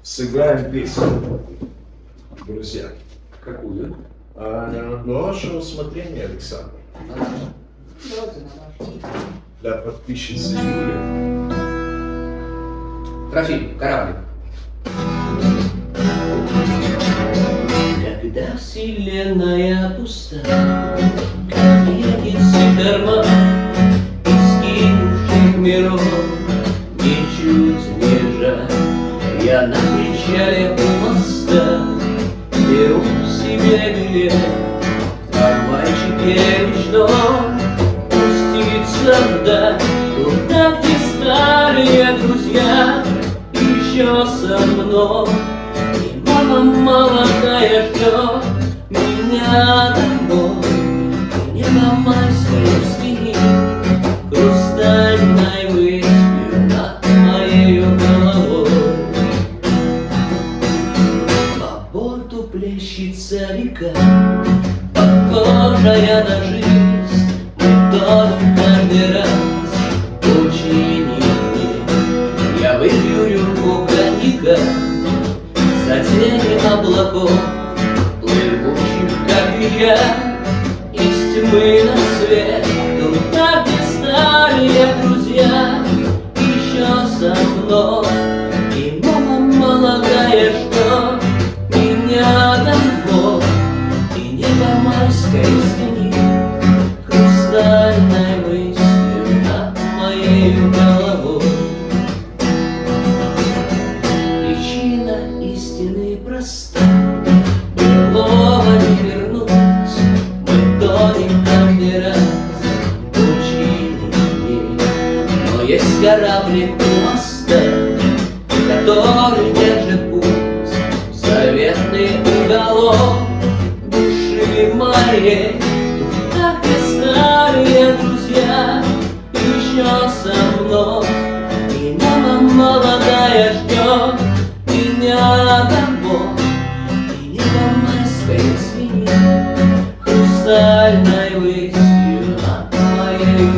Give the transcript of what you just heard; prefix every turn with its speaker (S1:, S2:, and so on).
S1: сыграем песню, друзья.
S2: Какую?
S1: На ваше усмотрение, Александр.
S2: Давайте на нашу.
S1: Для подписчицы Юли.
S2: Трофим, кораблик.
S3: Когда вселенная пуста, как единый карман искинувших миров, ничуть не жаль. Я на причале у моста беру себе билет в трамвайчике ночном пуститься вдаль, туда, где старые друзья еще со мной. И мама молодая ждет меня домой. И небо майское синит хрустальной выспью над моею головой. По борту плещется река, похожая на жизнь. Мы тонем каждый раз очень не. Я выпью рюмку коньяка за тени облаков, плывущих, как века, из тьмы на свет. Туда, где старые друзья еще со мной. И мама молодая ждет меня домой. И небо майское звенит хрустальной мыслью над моей головой. Причина истины проста, былого не вернуть. Мы тонем каждый раз в пучине. Но есть кораблик у моста, который держит путь в заветный уголок души моей. Туда, где старые друзья еще со мной. И мама молодая ждет меня домой. И небо майское звенит хрустальной выспью над моей